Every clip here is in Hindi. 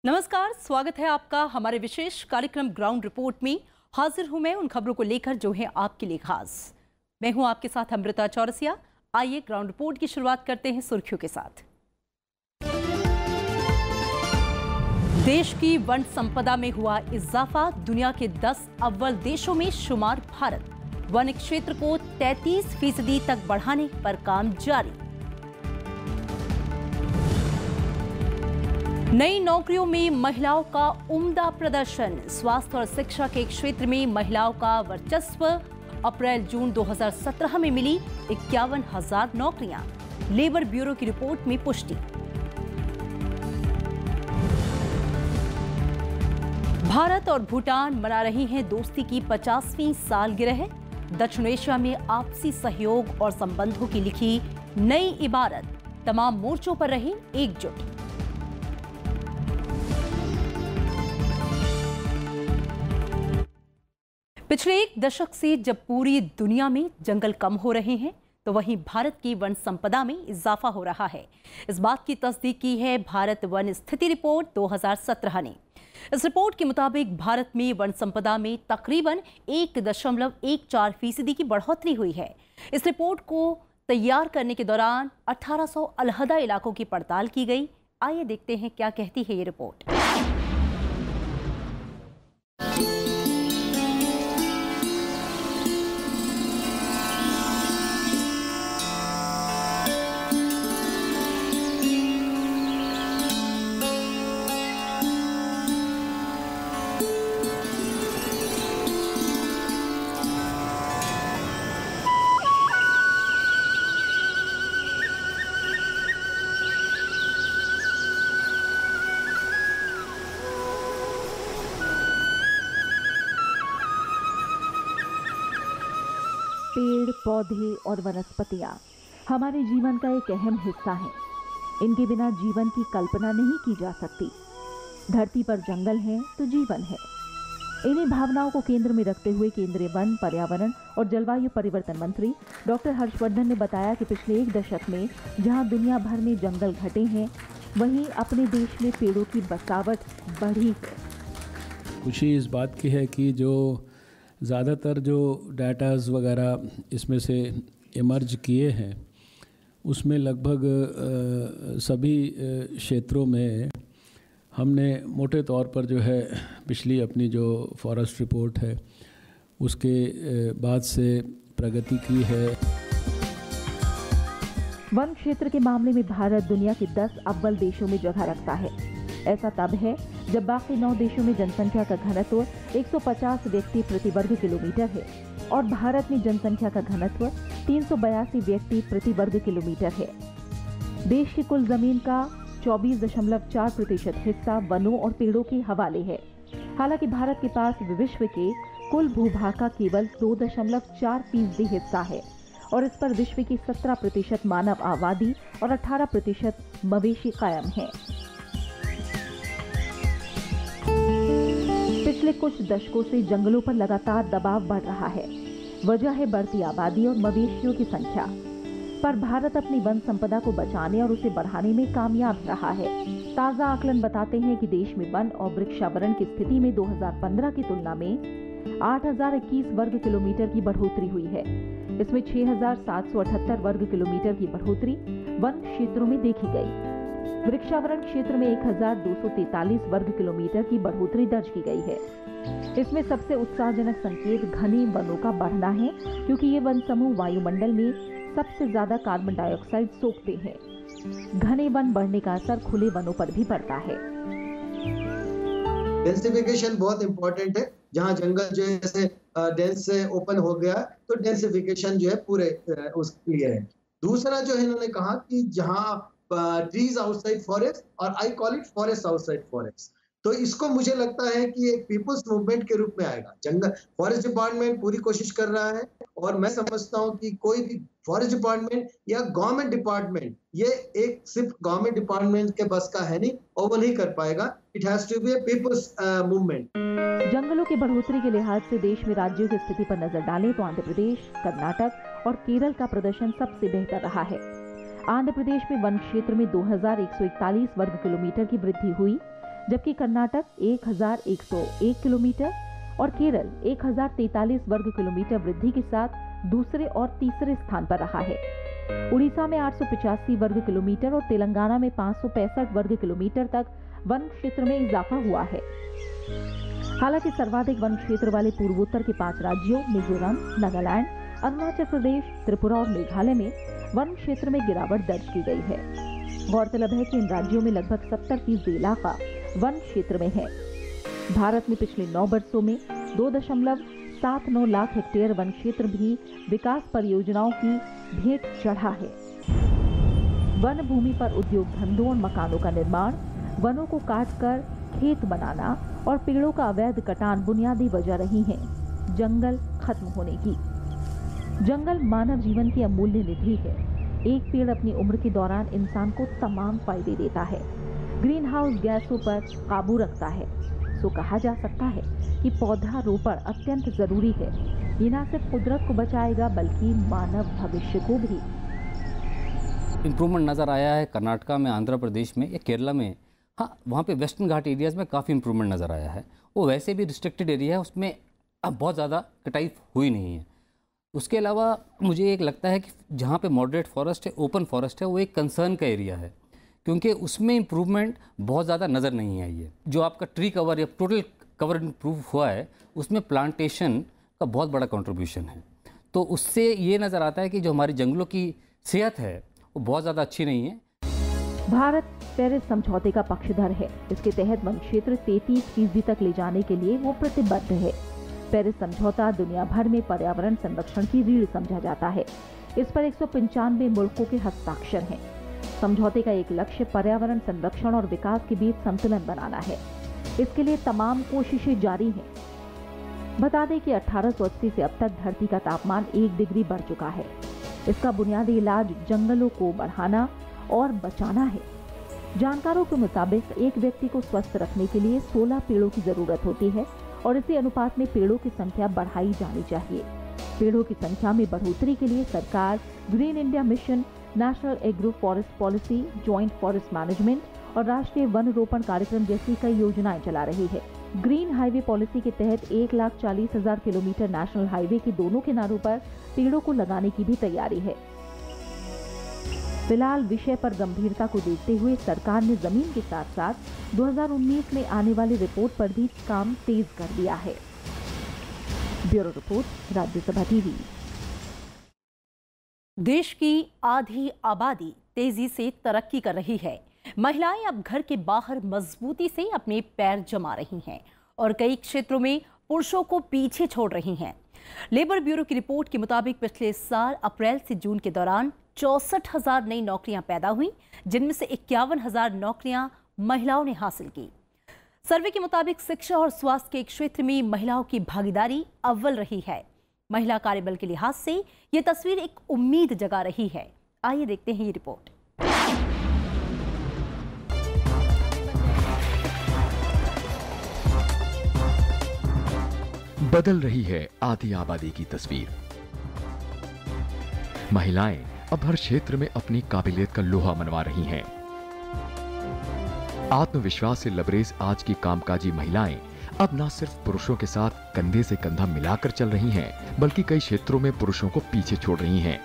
नमस्कार, स्वागत है आपका हमारे विशेष कार्यक्रम ग्राउंड रिपोर्ट में। हाजिर हूं मैं उन खबरों को लेकर जो है आपके लिए खास। मैं हूं आपके साथ अमृता चौरसिया। आइए ग्राउंड रिपोर्ट की शुरुआत करते हैं सुर्खियों के साथ। देश की वन संपदा में हुआ इजाफा, दुनिया के 10 अव्वल देशों में शुमार भारत। वन क्षेत्र को 33% तक बढ़ाने पर काम जारी। नई नौकरियों में महिलाओं का उम्दा प्रदर्शन, स्वास्थ्य और शिक्षा के क्षेत्र में महिलाओं का वर्चस्व। अप्रैल-जून 2017 में मिली 51,000 नौकरियां, लेबर ब्यूरो की रिपोर्ट में पुष्टि। भारत और भूटान मना रही हैं दोस्ती की 50वीं सालगिरह। दक्षिण एशिया में आपसी सहयोग और संबंधों की लिखी नई इबारत, तमाम मोर्चों पर रही एकजुट। पिछले एक दशक से जब पूरी दुनिया में जंगल कम हो रहे हैं, तो वहीं भारत की वन संपदा में इजाफा हो रहा है। इस बात की तस्दीक की है भारत वन स्थिति रिपोर्ट 2017 ने। इस रिपोर्ट के मुताबिक भारत में वन संपदा में तकरीबन 1.14% की बढ़ोतरी हुई है। इस रिपोर्ट को तैयार करने के दौरान 1800 अलहदा इलाकों की पड़ताल की गई। आइए देखते हैं क्या कहती है ये रिपोर्ट। पेड़, पौधे और वनस्पतियाँ हमारे जीवन का एक अहम हिस्सा हैं। इनके बिना जीवन की कल्पना नहीं की जा सकती। धरती पर जंगल है तो जीवन है। इन्हीं भावनाओं को केंद्र में रखते हुए केंद्रीय वन, पर्यावरण और जलवायु परिवर्तन मंत्री डॉक्टर हर्षवर्धन ने बताया कि पिछले एक दशक में जहां दुनिया भर में जंगल घटे हैं, वहीं अपने देश में पेड़ों की बसावट बढ़ी है। खुशी इस बात की है कि जो ज़्यादातर जो डाटाज वगैरह इसमें से इमर्ज किए हैं, उसमें लगभग सभी क्षेत्रों में हमने मोटे तौर पर जो है पिछली अपनी जो फॉरेस्ट रिपोर्ट है उसके बाद से प्रगति की है। वन क्षेत्र के मामले में भारत दुनिया के 10 अव्वल देशों में जगह रखता है। ऐसा तब है जब बाकी 9 देशों में जनसंख्या का घनत्व 150 व्यक्ति प्रति वर्ग किलोमीटर है और भारत में जनसंख्या का घनत्व 382 व्यक्ति प्रति वर्ग किलोमीटर है। देश की कुल जमीन का 24.4% हिस्सा वनों और पेड़ों के हवाले है। हालांकि भारत के पास विश्व के कुल भूभाग का केवल 2.4% हिस्सा है और इस पर विश्व की 17% मानव आबादी और 18% मवेशी कायम है। पिछले कुछ दशकों से जंगलों पर लगातार दबाव बढ़ रहा है। वजह है बढ़ती आबादी और मवेशियों की संख्या। पर भारत अपनी वन संपदा को बचाने और उसे बढ़ाने में कामयाब रहा है। ताजा आकलन बताते हैं कि देश में वन और वृक्षावरण की स्थिति में 2015 की तुलना में 8,021 वर्ग किलोमीटर की बढ़ोतरी हुई है। इसमें 6,778 वर्ग किलोमीटर की बढ़ोतरी वन क्षेत्रों में देखी गई। वृक्षावरण क्षेत्र में 1,243 वर्ग किलोमीटर की बढ़ोतरी दर्ज की गई है। इसमें सबसे उत्साहजनक संकेत घने वनों का बढ़ना है, क्योंकि ये वन समूह वायुमंडल में सबसे ज्यादा कार्बन डाइऑक्साइड सोखते हैं। घने वन बढ़ने का असर खुले वनों पर भी पड़ता है। डेंसिफिकेशन बहुत इंपॉर्टेंट है। जहां जंगल जो है जैसे डेंस से ओपन हो गया तो डेंसिफिकेशन जो है पूरे उसके लिए है। दूसरा जो है इन्होंने कहा कि जहां ट्रीज आउटसाइड फॉरेस्ट और I call it forest outside forest, तो इसको मुझे लगता है कि एक पीपल्स मूवमेंट के रूप में आएगा। जंगल फॉरेस्ट डिपार्टमेंट पूरी कोशिश कर रहा है और मैं समझता हूं कि कोई भी फॉरेस्ट डिपार्टमेंट या गवर्नमेंट डिपार्टमेंट, ये एक सिर्फ गवर्नमेंट डिपार्टमेंट के बस का है नहीं और वो नहीं कर पाएगा। It has to be a people's movement. जंगलों की बढ़ोतरी के लिहाज से देश में राज्यों की स्थिति पर नजर डालें तो आंध्र प्रदेश, कर्नाटक और केरल का प्रदर्शन सबसे बेहतर रहा है। आंध्र प्रदेश में वन क्षेत्र में 2,141 वर्ग किलोमीटर की वृद्धि हुई, जबकि कर्नाटक 1101 किलोमीटर और केरल 1043 वर्ग किलोमीटर वृद्धि के साथ दूसरे और तीसरे स्थान पर रहा है। उड़ीसा में 885 वर्ग किलोमीटर और तेलंगाना में 565 वर्ग किलोमीटर तक वन क्षेत्र में इजाफा हुआ है। हालांकि सर्वाधिक वन क्षेत्र वाले पूर्वोत्तर के 5 राज्यों मिजोरम, नागालैंड, अरुणाचल प्रदेश, त्रिपुरा और मेघालय में वन क्षेत्र में गिरावट दर्ज की गई है। गौरतलब है कि इन राज्यों में लगभग 70% इलाका वन क्षेत्र में है। भारत में पिछले 9 वर्षों में 2.79 लाख हेक्टेयर वन क्षेत्र भी विकास परियोजनाओं की भेंट चढ़ा है। वन भूमि पर उद्योग धंधों और मकानों का निर्माण, वनों को काटकर खेत बनाना और पेड़ों का अवैध कटान बुनियादी वजह रही है जंगल खत्म होने की। जंगल मानव जीवन की अमूल्य निधि है। एक पेड़ अपनी उम्र के दौरान इंसान को तमाम फायदे देता है, ग्रीन हाउस गैसों पर काबू रखता है। सो कहा जा सकता है कि पौधारोपण अत्यंत जरूरी है। ये न सिर्फ कुदरत को बचाएगा बल्कि मानव भविष्य को भी। इम्प्रूवमेंट नज़र आया है कर्नाटका में, आंध्र प्रदेश में या केरला में। हाँ, वहाँ पे वेस्टर्न घाट एरियाज़ में काफ़ी इम्प्रूवमेंट नज़र आया है। वो वैसे भी रिस्ट्रिक्टेड एरिया है, उसमें अब बहुत ज़्यादा कटाई हुई नहीं है। उसके अलावा मुझे एक लगता है कि जहाँ पे मॉडरेट फॉरेस्ट है, ओपन फॉरेस्ट है, वो एक कंसर्न का एरिया है, क्योंकि उसमें इम्प्रूवमेंट बहुत ज़्यादा नज़र नहीं आई है। जो आपका ट्री कवर या टोटल कवर इम्प्रूव हुआ है, उसमें प्लांटेशन का बहुत बड़ा कंट्रीब्यूशन है। तो उससे ये नज़र आता है कि जो हमारी जंगलों की सेहत है वो बहुत ज़्यादा अच्छी नहीं है। भारत पेरिस समझौते का पक्षधर है। इसके तहत वन क्षेत्र 33% तक ले जाने के लिए वो प्रतिबद्ध है। पेरिस समझौता दुनिया भर में पर्यावरण संरक्षण की रीढ़ समझा जाता है। इस पर 195 मुल्कों के हस्ताक्षर हैं। समझौते का एक लक्ष्य पर्यावरण संरक्षण और विकास के बीच संतुलन बनाना है। इसके लिए तमाम कोशिशें जारी हैं। बता दें कि 1880 से अब तक धरती का तापमान 1 डिग्री बढ़ चुका है। इसका बुनियादी इलाज जंगलों को बढ़ाना और बचाना है। जानकारों के मुताबिक एक व्यक्ति को स्वस्थ रखने के लिए 16 पेड़ों की जरूरत होती है और इसी अनुपात में पेड़ों की संख्या बढ़ाई जानी चाहिए। पेड़ों की संख्या में बढ़ोतरी के लिए सरकार green India mission, national agro forest policy, joint forest management और राष्ट्रीय वन रोपण कार्यक्रम जैसी कई योजनाएं चला रही है। ग्रीन हाईवे पॉलिसी के तहत 1,40,000 किलोमीटर नेशनल हाईवे के दोनों किनारों पर पेड़ों को लगाने की भी तैयारी है। फिलहाल विषय पर गंभीरता को देखते हुए सरकार ने जमीन के साथ साथ 2019 में आने वाली रिपोर्ट पर भी काम तेज कर दिया है। Bureau report, Rajya Sabha TV. देश की आधी आबादी तेजी से तरक्की कर रही है। महिलाएं अब घर के बाहर मजबूती से अपने पैर जमा रही हैं और कई क्षेत्रों में पुरुषों को पीछे छोड़ रही हैं। लेबर ब्यूरो की रिपोर्ट के मुताबिक पिछले साल अप्रैल से जून के दौरान 64,000 नई नौकरियां पैदा हुई, जिनमें से 51,000 नौकरियां महिलाओं ने हासिल की। सर्वे के मुताबिक शिक्षा और स्वास्थ्य के क्षेत्र में महिलाओं की भागीदारी अव्वल रही है। महिला कार्यबल के लिहाज से ये तस्वीर एक उम्मीद जगा रही है। आइए देखते हैं ये रिपोर्ट। बदल रही है आधी आबादी की तस्वीर। महिलाएं अब हर क्षेत्र में अपनी काबिलियत का लोहा मनवा रही हैं। आत्मविश्वास से लबरेज आज की कामकाजी महिलाएं अब न सिर्फ पुरुषों के साथ कंधे से कंधा मिलाकर चल रही हैं, बल्कि कई क्षेत्रों में पुरुषों को पीछे छोड़ रही हैं।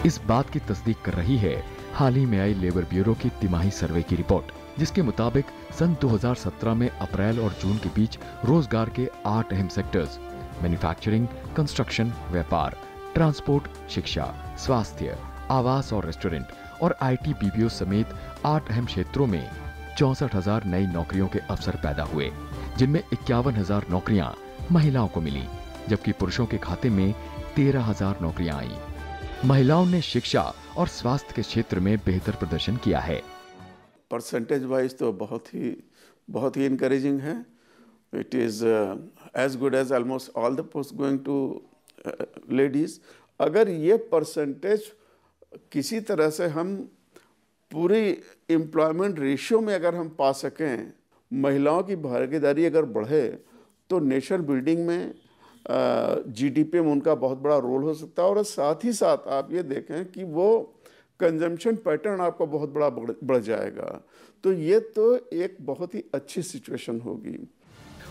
इस बात की तस्दीक कर रही है हाल ही में आई लेबर ब्यूरो की तिमाही सर्वे की रिपोर्ट, जिसके मुताबिक सन 2017 में अप्रैल और जून के बीच रोजगार के 8 अहम सेक्टर्स मैन्युफैक्चरिंग, कंस्ट्रक्शन, व्यापार, ट्रांसपोर्ट, शिक्षा, स्वास्थ्य, आवास और रेस्टोरेंट और IT BPO समेत 8 अहम क्षेत्रों में 64,000 नई नौकरियों के अवसर पैदा हुए, जिनमें 51,000 नौकरियां महिलाओं को मिली, जबकि पुरुषों के खाते में 13,000 नौकरियां आईं। महिलाओं ने शिक्षा और स्वास्थ्य के क्षेत्र में बेहतर प्रदर्शन किया है। परसेंटेज वाइज तो बहुत ही इनकरेजिंग है। It is as good as almost all the post going to ladies. अगर ये परसेंटेज किसी तरह से हम पूरी एम्प्लॉयमेंट रेशियो में अगर हम पा सकें, महिलाओं की भागीदारी अगर बढ़े, तो नेशन बिल्डिंग में GDP में उनका बहुत बड़ा रोल हो सकता है। और साथ ही साथ आप ये देखें कि वो कंजम्पशन पैटर्न आपका बहुत बड़ा बढ़ जाएगा। तो ये तो एक बहुत ही अच्छी सिचुएशन होगी।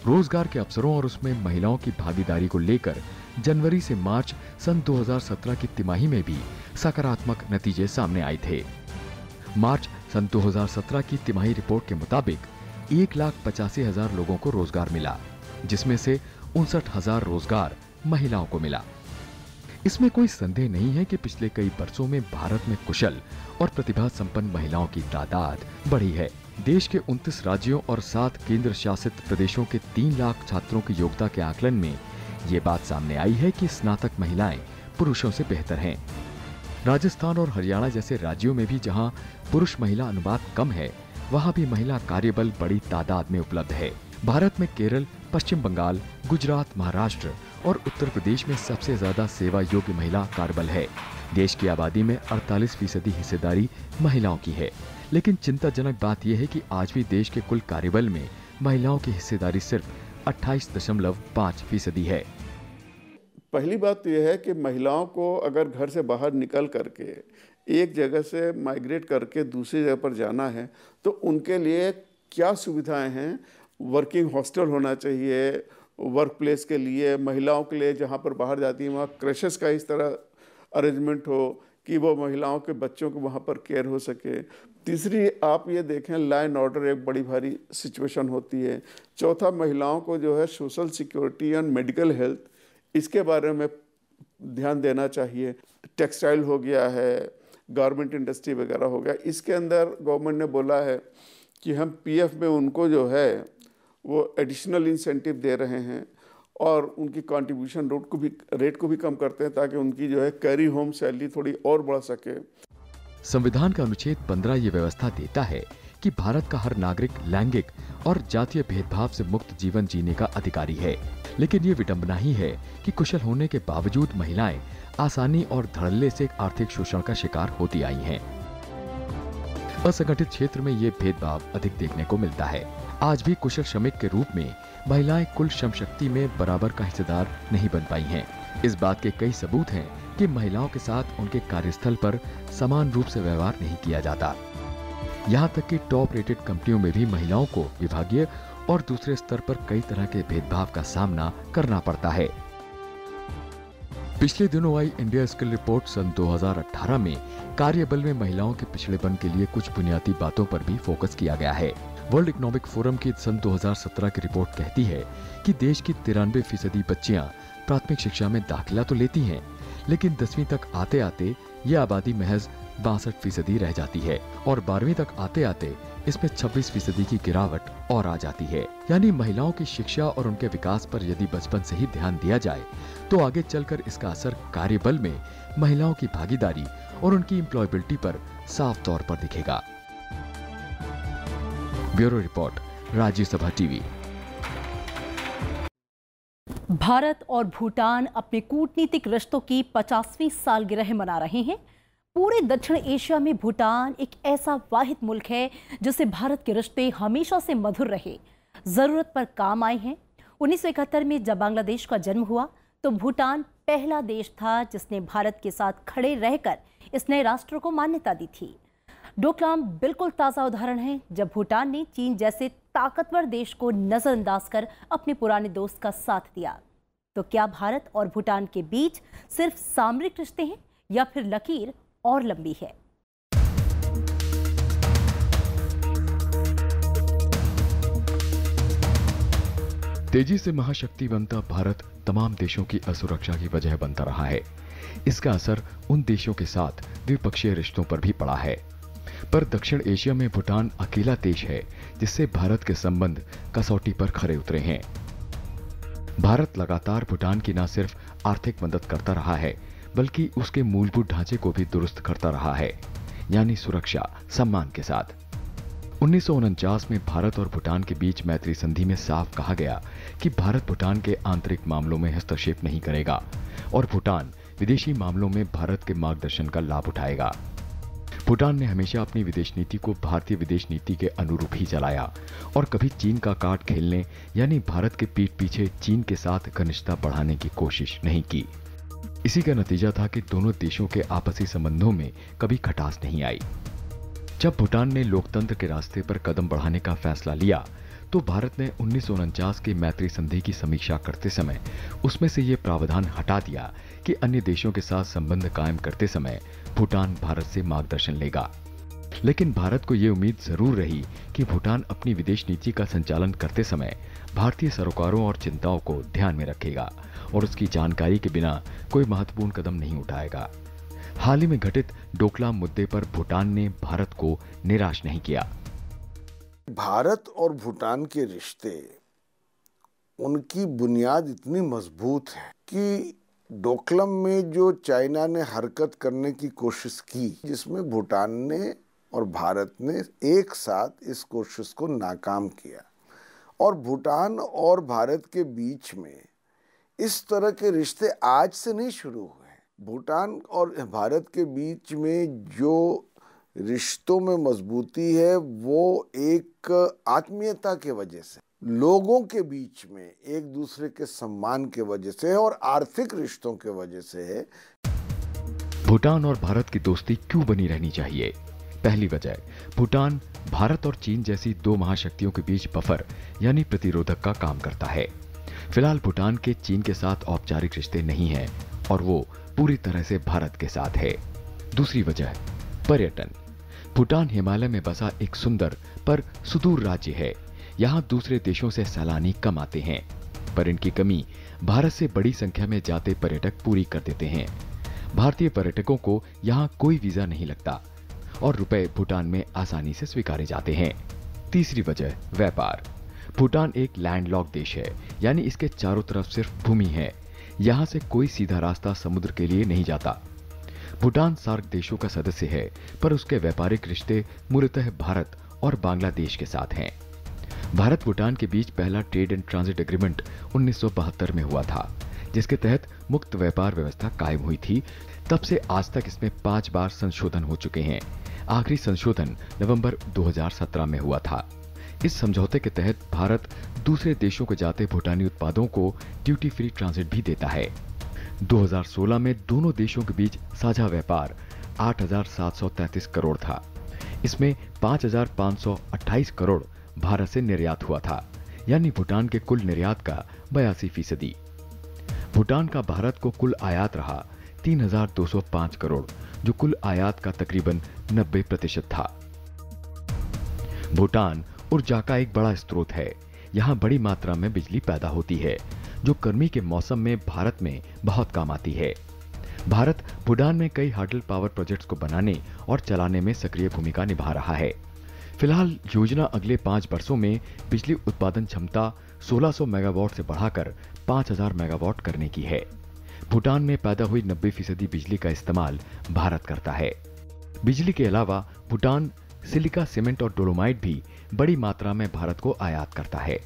रोजगार के अवसरों और उसमें महिलाओं की भागीदारी को लेकर जनवरी से मार्च सन 2017 की तिमाही में भी सकारात्मक नतीजे सामने आए थे। मार्च सन 2017 की तिमाही रिपोर्ट के मुताबिक 1,85,000 लोगों को रोजगार मिला, जिसमें से 59,000 रोजगार महिलाओं को मिला। इसमें कोई संदेह नहीं है कि पिछले कई वर्षों में भारत में कुशल और प्रतिभा संपन्न महिलाओं की तादाद बढ़ी है। देश के 29 राज्यों और 7 केंद्र शासित प्रदेशों के 3 लाख छात्रों की योग्यता के आकलन में ये बात सामने आई है कि स्नातक महिलाएं पुरुषों से बेहतर हैं। राजस्थान और हरियाणा जैसे राज्यों में भी जहां पुरुष महिला अनुपात कम है, वहां भी महिला कार्यबल बड़ी तादाद में उपलब्ध है। भारत में केरल, पश्चिम बंगाल, गुजरात, महाराष्ट्र और उत्तर प्रदेश में सबसे ज्यादा सेवा योग्य महिला कार्यबल है। देश की आबादी में 48% हिस्सेदारी महिलाओं की है, लेकिन चिंताजनक बात यह है कि आज भी देश के कुल कार्यबल में महिलाओं की हिस्सेदारी सिर्फ 28.5% है। पहली बात तो यह है कि महिलाओं को अगर घर से बाहर निकल करके एक जगह से माइग्रेट करके दूसरी जगह पर जाना है तो उनके लिए क्या सुविधाएं हैं। वर्किंग हॉस्टल होना चाहिए, वर्क प्लेस के लिए महिलाओं के लिए जहाँ पर बाहर जाती हैं वहाँ क्रशेस का इस तरह अरेंजमेंट हो कि वो महिलाओं के बच्चों को वहाँ पर केयर हो सके। तीसरी आप ये देखें, लॉ एंड ऑर्डर एक बड़ी भारी सिचुएशन होती है। चौथा, महिलाओं को जो है social security and medical health, इसके बारे में ध्यान देना चाहिए। टेक्सटाइल हो गया है, गारमेंट इंडस्ट्री वगैरह हो गया, इसके अंदर गवर्नमेंट ने बोला है कि हम पीएफ में उनको जो है वो एडिशनल इंसेंटिव दे रहे हैं और उनकी कंट्रीब्यूशन रेट को भी कम करते हैं ताकि उनकी जो है कैरी होम सैलरी थोड़ी और बढ़ सके। संविधान का अनुच्छेद 15 ये व्यवस्था देता है कि भारत का हर नागरिक लैंगिक और जातीय भेदभाव से मुक्त जीवन जीने का अधिकारी है। लेकिन ये विडंबना ही है कि कुशल होने के बावजूद महिलाएं आसानी और धड़ल्ले से आर्थिक शोषण का शिकार होती आई हैं। असंगठित क्षेत्र में ये भेदभाव अधिक देखने को मिलता है। आज भी कुशल श्रमिक के रूप में महिलाएं कुल श्रम शक्ति में बराबर का हिस्सेदार नहीं बन पाई हैं। इस बात के कई सबूत हैं कि महिलाओं के साथ उनके कार्यस्थल पर समान रूप से व्यवहार नहीं किया जाता। यहाँ तक कि टॉप रेटेड कंपनियों में भी महिलाओं को विभागीय और दूसरे स्तर पर कई तरह के भेदभाव का सामना करना पड़ता है। पिछले दिनों आई इंडिया स्किल रिपोर्ट सन 2018 में कार्यबल में महिलाओं के पिछड़ेपन के लिए कुछ बुनियादी बातों पर भी फोकस किया गया है। वर्ल्ड इकोनॉमिक फोरम की सन 2017 की रिपोर्ट कहती है कि देश की 93% बच्चियां प्राथमिक शिक्षा में दाखिला तो लेती हैं, लेकिन 10वीं तक आते आते ये आबादी महज 62% रह जाती है और 12वीं तक आते आते इसमें 26% की गिरावट और आ जाती है। यानी महिलाओं की शिक्षा और उनके विकास पर यदि बचपन से ही ध्यान दिया जाए तो आगे चलकर इसका असर कार्यबल में महिलाओं की भागीदारी और उनकी एम्प्लॉयबिलिटी पर साफ तौर पर दिखेगा। Bureau report, Rajya Sabha TV. Bharat और भूटान अपने कूटनीतिक रिश्तों की 50वीं सालगिरह मना रहे हैं। पूरे दक्षिण एशिया में भूटान एक ऐसा वाहिद मुल्क है जिससे भारत के रिश्ते हमेशा से मधुर रहे, जरूरत पर काम आए हैं। 1971 में जब बांग्लादेश का जन्म हुआ तो भूटान पहला देश था जिसने भारत के साथ खड़े रहकर इस नए राष्ट्र को मान्यता दी थी। डोकलाम बिल्कुल ताज़ा उदाहरण है जब भूटान ने चीन जैसे ताकतवर देश को नजरअंदाज कर अपने पुराने दोस्त का साथ दिया। तो क्या भारत और भूटान के बीच सिर्फ सामरिक रिश्ते हैं या फिर लकीर और लंबी है? तेजी से महाशक्ति बनता भारत तमाम देशों की असुरक्षा की वजह बनता रहा है। इसका असर उन देशों के साथ द्विपक्षीय रिश्तों पर भी पड़ा है। पर दक्षिण एशिया में भूटान अकेला देश है जिससे भारत के संबंध कसौटी पर खरे उतरे हैं। भारत लगातार भूटान की न सिर्फ आर्थिक मदद करता रहा है बल्कि उसके मूलभूत ढांचे को भी दुरुस्त करता रहा है, यानी सुरक्षा सम्मान के साथ। 1949 में भारत और भूटान के बीच मैत्री संधि में साफ कहा गया कि भारत भूटान के आंतरिक मामलों में हस्तक्षेप नहीं करेगा और भूटान विदेशी मामलों में भारत के मार्गदर्शन का लाभ उठाएगा। भूटान ने हमेशा अपनी विदेश नीति को भारतीय विदेश नीति के अनुरूप ही चलाया और कभी चीन का कार्ड खेलने यानी भारत के पीठ पीछे चीन के साथ घनिष्ठता बढ़ाने की कोशिश नहीं की। इसी का नतीजा था कि दोनों देशों के आपसी संबंधों में कभी खटास नहीं आई। जब भूटान ने लोकतंत्र के रास्ते पर कदम बढ़ाने का फैसला लिया तो भारत ने 1949 के मैत्री संधि की समीक्षा करते समय उसमें से ये प्रावधान हटा दिया कि अन्य देशों के साथ संबंध कायम करते समय भूटान भारत से मार्गदर्शन लेगा। लेकिन भारत को ये उम्मीद जरूर रही कि भूटान अपनी विदेश नीति का संचालन करते समय भारतीय सरोकारों और चिंताओं को ध्यान में रखेगा और उसकी जानकारी के बिना कोई महत्वपूर्ण कदम नहीं उठाएगा। हाल ही में घटित डोकलाम मुद्दे पर भूटान ने भारत को निराश नहीं किया। भारत और भूटान के रिश्ते, उनकी बुनियाद इतनी मजबूत है कि डोकलाम में जो चाइना ने हरकत करने की कोशिश की, जिसमें भूटान ने और भारत ने एक साथ इस कोशिश को नाकाम किया, और भूटान और भारत के बीच में इस तरह के रिश्ते आज से नहीं शुरू हुए हैं। भूटान और भारत के बीच में जो रिश्तों में मजबूती है वो एक आत्मीयता के वजह से, लोगों के बीच में एक दूसरे के सम्मान के वजह से है और आर्थिक रिश्तों के वजह से है। भूटान और भारत की दोस्ती क्यों बनी रहनी चाहिए? पहली वजह, भूटान भारत और चीन जैसी दो महाशक्तियों के बीच बफर यानी प्रतिरोधक का काम करता है। फिलहाल भूटान के चीन के साथ औपचारिक रिश्ते नहीं हैं और वो पूरी तरह से भारत के साथ है। दूसरी वजह, पर्यटन। भूटान हिमालय में बसा एक सुंदर पर सुदूर राज्य है। यहाँ दूसरे देशों से सैलानी कम आते हैं, पर इनकी कमी भारत से बड़ी संख्या में जाते पर्यटक पूरी कर देते हैं। भारतीय पर्यटकों को यहाँ कोई वीजा नहीं लगता और रुपए भूटान में आसानी से स्वीकारे जाते हैं। तीसरी वजह, व्यापार। भूटान एक लैंडलॉक देश है, यानी इसके चारों तरफ सिर्फ भूमि है। यहाँ से कोई सीधा रास्ता समुद्र के लिए नहीं जाता। भूटान सार्क देशों का सदस्य है, पर उसके व्यापारिक रिश्ते मूलतः भारत और बांग्लादेश के साथ हैं। भारत भूटान के बीच पहला ट्रेड एंड ट्रांजिट एग्रीमेंट 1972 में हुआ था, जिसके तहत मुक्त व्यापार व्यवस्था कायम हुई थी। तब से आज तक इसमें 5 बार संशोधन हो चुके हैं। आखिरी संशोधन नवंबर 2017 में हुआ था। इस समझौते के तहत भारत दूसरे देशों को जाते भूटानी उत्पादों को ड्यूटी फ्री ट्रांजिट भी देता है। 2016 में दोनों देशों के बीच साझा व्यापार 8,733 करोड़ था। इसमें 5,528 करोड़ भारत से निर्यात हुआ था, यानी भूटान के कुल निर्यात का 82%। भूटान का भारत को कुल आयात रहा 3,205 करोड़, जो कुल आयात का तकरीबन 90% था। भूटान ऊर्जा का एक बड़ा स्रोत है। यहाँ बड़ी मात्रा में बिजली पैदा होती है, जो गर्मी के मौसम में भारत में बहुत काम आती है। भारत भूटान में कई हाइडल पावर प्रोजेक्ट्स को बनाने और चलाने में सक्रिय भूमिका निभा रहा है। फिलहाल योजना अगले 5 वर्षों में बिजली उत्पादन क्षमता 1600 मेगावाट से बढ़ाकर 5000 मेगावाट करने की है। भूटान में पैदा हुई 90% बिजली का इस्तेमाल भारत करता है। बिजली के अलावा भूटान सिलिका सीमेंट और डोलोमाइट भी बड़ी मात्रा में भारत को आयात करता है।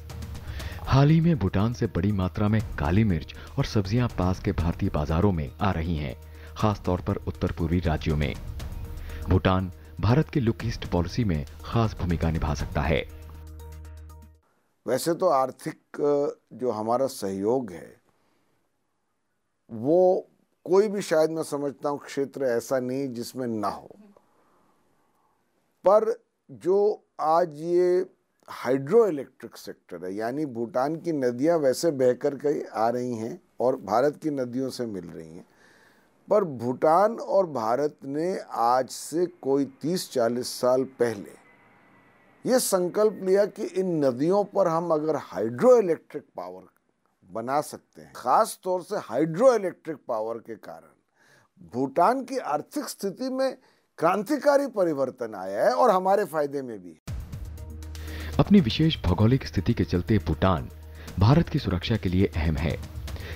हाल ही में भूटान से बड़ी मात्रा में काली मिर्च और सब्जियां पास के भारतीय बाजारों में आ रही हैं, खास तौर पर उत्तर पूर्वी राज्यों में। भूटान भारत की लुक ईस्ट पॉलिसी में खास भूमिका निभा सकता है। वैसे तो आर्थिक जो हमारा सहयोग है वो कोई भी, शायद मैं समझता हूं, क्षेत्र ऐसा नहीं जिसमें ना हो, पर जो आज ये हाइड्रो इलेक्ट्रिक सेक्टर है, यानी भूटान की नदियां वैसे बहकर कहीं आ रही हैं और भारत की नदियों से मिल रही हैं, पर भूटान और भारत ने आज से कोई 30-40 साल पहले ये संकल्प लिया कि इन नदियों पर हम अगर हाइड्रो इलेक्ट्रिक पावर बना सकते हैं, खास तौर से हाइड्रो इलेक्ट्रिक पावर के कारण भूटान की आर्थिक स्थिति में क्रांतिकारी परिवर्तन आया है और हमारे फायदे में भी। अपनी विशेष भौगोलिक स्थिति के चलते भूटान भारत की सुरक्षा के लिए अहम है।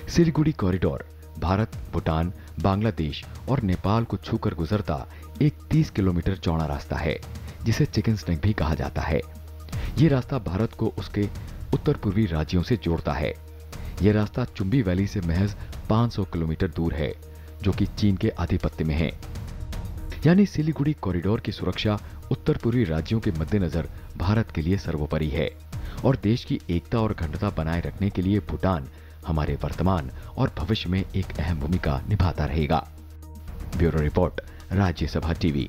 सिलीगुड़ी कॉरिडोर भारत, भूटान, बांग्लादेश और नेपाल को छूकर गुजरता एक 30 किलोमीटर चौड़ा रास्ता है, जिसे चिकन स्नेक भी कहा जाता है। ये रास्ता भारत को उसके उत्तर पूर्वी राज्यों से जोड़ता है। यह रास्ता चुंबी वैली से महज 500 किलोमीटर दूर है, जो कि चीन के आधिपत्य में है। यानी सिलीगुड़ी कॉरिडोर की सुरक्षा उत्तर पूर्वी राज्यों के मद्देनजर भारत के लिए सर्वोपरि है और देश की एकता और अखंडता बनाए रखने के लिए भूटान हमारे वर्तमान और भविष्य में एक अहम भूमिका निभाता रहेगा। Bureau report, Rajya Sabha TV.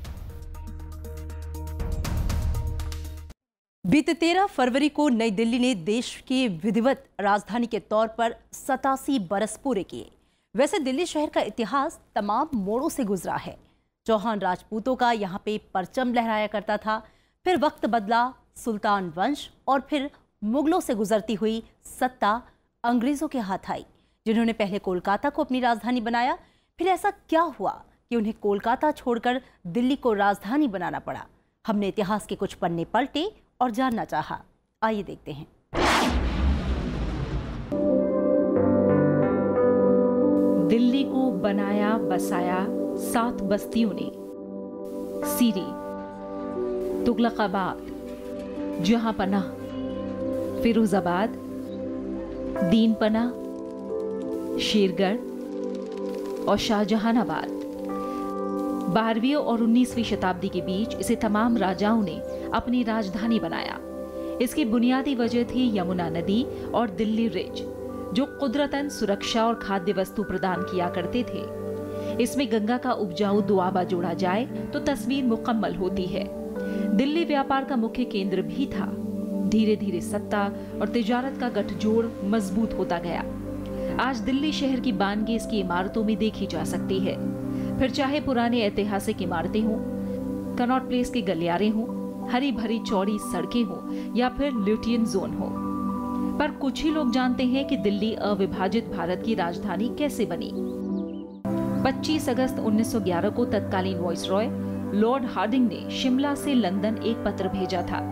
बीते 13 फरवरी को नई दिल्ली ने देश की विधिवत राजधानी के तौर पर 87 बरस पूरे किए। वैसे दिल्ली शहर का इतिहास तमाम मोड़ों से गुजरा है। चौहान राजपूतों का यहाँ पे परचम लहराया करता था, फिर वक्त बदला, सुल्तान वंश और फिर मुगलों से गुजरती हुई सत्ता अंग्रेजों के हाथ आई, जिन्होंने पहले कोलकाता को अपनी राजधानी बनाया। फिर ऐसा क्या हुआ कि उन्हें कोलकाता छोड़कर दिल्ली को राजधानी बनाना पड़ा? हमने इतिहास के कुछ पन्ने पलटे और जानना चाहा। आइए देखते हैं। दिल्ली को बनाया बसाया 7 बस्तियों ने। सीरी, तुगलकाबाद, जहांपनाह, फिरोजाबाद, दीनपना, शेरगढ़ और शाहजहानाबाद। 12वीं और 19वीं शताब्दी के बीच इसे तमाम राजाओं ने अपनी राजधानी बनाया। इसकी बुनियादी वजह थी यमुना नदी और दिल्ली रिज, जो कुदरतन सुरक्षा और खाद्य वस्तु प्रदान किया करते थे। इसमें गंगा का उपजाऊ दुआबा जोड़ा जाए तो तस्वीर मुकम्मल होती है। दिल्ली व्यापार का मुख्य केंद्र भी था। धीरे धीरे सत्ता और तिजारत का गठजोड़ मजबूत होता गया। आज दिल्ली शहर की बानगी इसकी इमारतों में देखी जा सकती है। फिर चाहे पुराने ऐतिहासिक इमारतें हों, कनॉट प्लेस के गलियारे हों, हरी भरी चौड़ी सड़कें हों या फिर ल्यूटियन जोन हो। पर कुछ ही लोग जानते हैं कि दिल्ली अविभाजित भारत की राजधानी कैसे बनी। 25 अगस्त 1911 को तत्कालीन वाइसरॉय लॉर्ड हार्डिंग ने शिमला से लंदन एक पत्र भेजा था।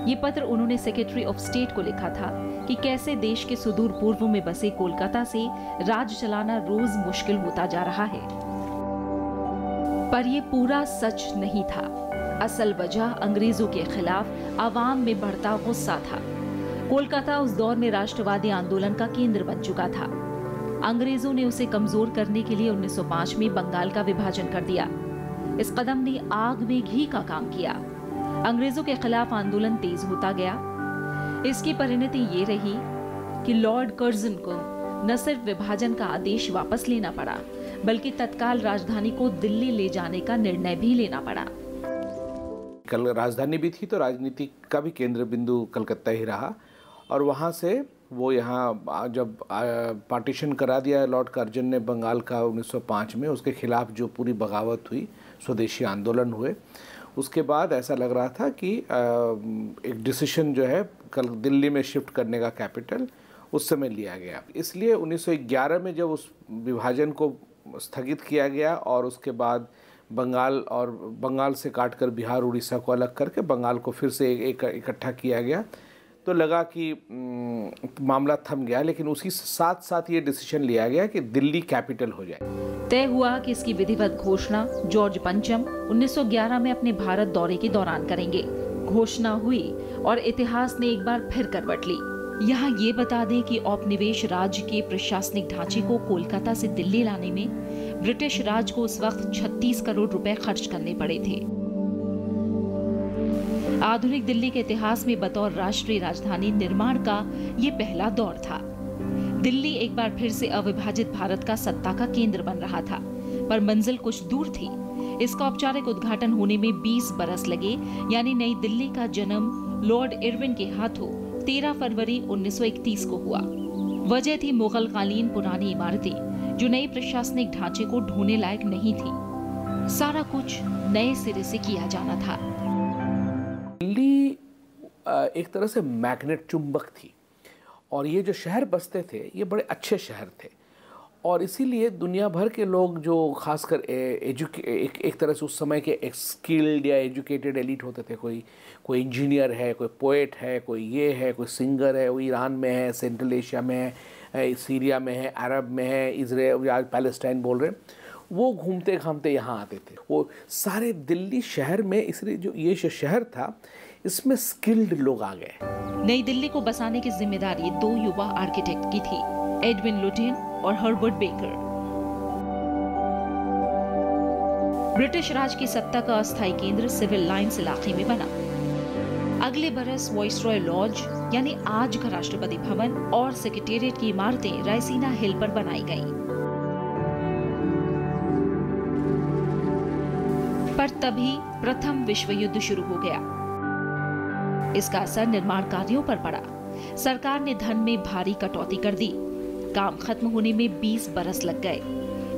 ये पत्र उन्होंने सेक्रेटरी ऑफ स्टेट को लिखा था कि कैसे देश के सुदूर पूर्व में बसे कोलकाता से राज चलाना रोज मुश्किल होता जा रहा है। पर यह पूरा सच नहीं था। असल वजह अंग्रेजों के खिलाफ आवाम में बढ़ता गुस्सा था। कोलकाता उस दौर में राष्ट्रवादी आंदोलन का केंद्र बन चुका था। अंग्रेजों ने उसे कमजोर करने के लिए 1905 में बंगाल का विभाजन कर दिया। इस कदम ने आग में घी का काम किया। अंग्रेजों के खिलाफ आंदोलन तेज होता गया। इसकी परिणति ये रही कि लॉर्ड कर्जन को न सिर्फ विभाजन का आदेश वापस लेना पड़ा, बल्कि तत्काल राजधानी को दिल्ली ले जाने का निर्णय भी लेना पड़ा। कल राजधानी भी थी तो राजनीति का भी केंद्र बिंदु कलकत्ता ही रहा, और वहाँ से वो यहाँ जब पार्टीशन करा दिया लॉर्ड कर्जन ने बंगाल का 1905 में, उसके खिलाफ जो पूरी बगावत हुई, स्वदेशी आंदोलन हुए, उसके बाद ऐसा लग रहा था कि एक डिसीजन जो है कल दिल्ली में शिफ्ट करने का कैपिटल उस समय लिया गया। इसलिए 1911 में जब उस विभाजन को स्थगित किया गया और उसके बाद बंगाल से काटकर बिहार उड़ीसा को अलग करके बंगाल को फिर से इकट्ठा किया गया, तो लगा कि मामला थम गया। लेकिन उसी साथ साथ ये डिसीजन लिया गया कि दिल्ली कैपिटल हो जाए। तय हुआ कि इसकी विधिवत घोषणा जॉर्ज पंचम 1911 में अपने भारत दौरे के दौरान करेंगे। घोषणा हुई और इतिहास ने एक बार फिर करवट ली। यहाँ ये बता दें कि औपनिवेश राज्य के प्रशासनिक ढांचे को कोलकाता से दिल्ली लाने में ब्रिटिश राज को उस वक्त 36 करोड़ रुपए खर्च करने पड़े थे। आधुनिक दिल्ली के इतिहास में बतौर राष्ट्रीय राजधानी निर्माण का ये पहला दौर था। दिल्ली एक बार फिर से अविभाजित भारत का सत्ता का केंद्र बन रहा था, पर मंजिल कुछ दूर थी। इसका औपचारिक उद्घाटन होने में 20 बरस लगे, यानी नई दिल्ली का जन्म लॉर्ड इरविन के हाथों 13 फरवरी 1931 को हुआ। वजह थी मुगल कालीन पुरानी इमारतें जो नई प्रशासनिक ढांचे को ढोने लायक नहीं थी। सारा कुछ नए सिरे से किया जाना था। दिल्ली एक तरह से मैग्नेट, चुंबक थी, और ये जो शहर बसते थे ये बड़े अच्छे शहर थे, और इसीलिए दुनिया भर के लोग जो खासकर एक तरह से उस समय के एक स्किल्ड या एजुकेटेड एलिट होते थे, कोई इंजीनियर है, कोई पोएट है, कोई ये है, कोई सिंगर है, वो ईरान में है, सेंट्रल एशिया में है, सीरिया में है, अरब में है, इजराइल, आज पैलेस्टाइन बोल रहे हैं, वो घूमते घामते यहाँ आते थे। वो सारे दिल्ली शहर में, इसलिए जो ये शहर था इसमें स्किल्ड लोग आ गए। नई दिल्ली को बसाने की जिम्मेदारी 2 युवा आर्किटेक्ट की थी, एडविन लुटियन और हर्बर्ट बेकर। ब्रिटिश राज की सत्ता का अस्थायी केंद्र सिविल लाइन्स इलाके में बना। अगले बरस वॉइसरॉय लॉज यानी आज का राष्ट्रपति भवन और सेक्रेटेरिएट की इमारतें रायसीना हिल पर बनाई गईं। पर तभी प्रथम विश्व युद्ध शुरू हो गया। इसका असर निर्माण कार्यों पर पड़ा। सरकार ने धन में भारी कटौती कर दी। काम खत्म होने में 20 बरस लग गए।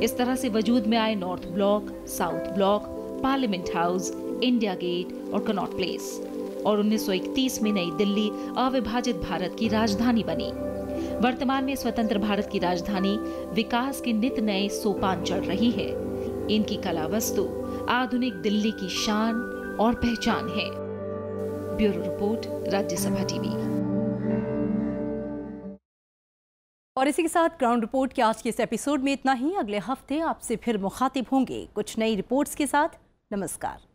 इस तरह से वजूद में आए North Block, South Block, Parliament House, India Gate और कनॉट प्लेस। और 1931 में नई दिल्ली अविभाजित भारत की राजधानी बनी। वर्तमान में स्वतंत्र भारत की राजधानी विकास के नित नए सोपान चढ़ रही है। इनकी कला वस्तु आधुनिक दिल्ली की शान और पहचान है। Bureau report, Rajya Sabha TV. और इसी के साथ ग्राउंड रिपोर्ट के आज के इस एपिसोड में इतना ही। अगले हफ्ते आपसे फिर मुखातिब होंगे कुछ नई रिपोर्ट्स के साथ। नमस्कार।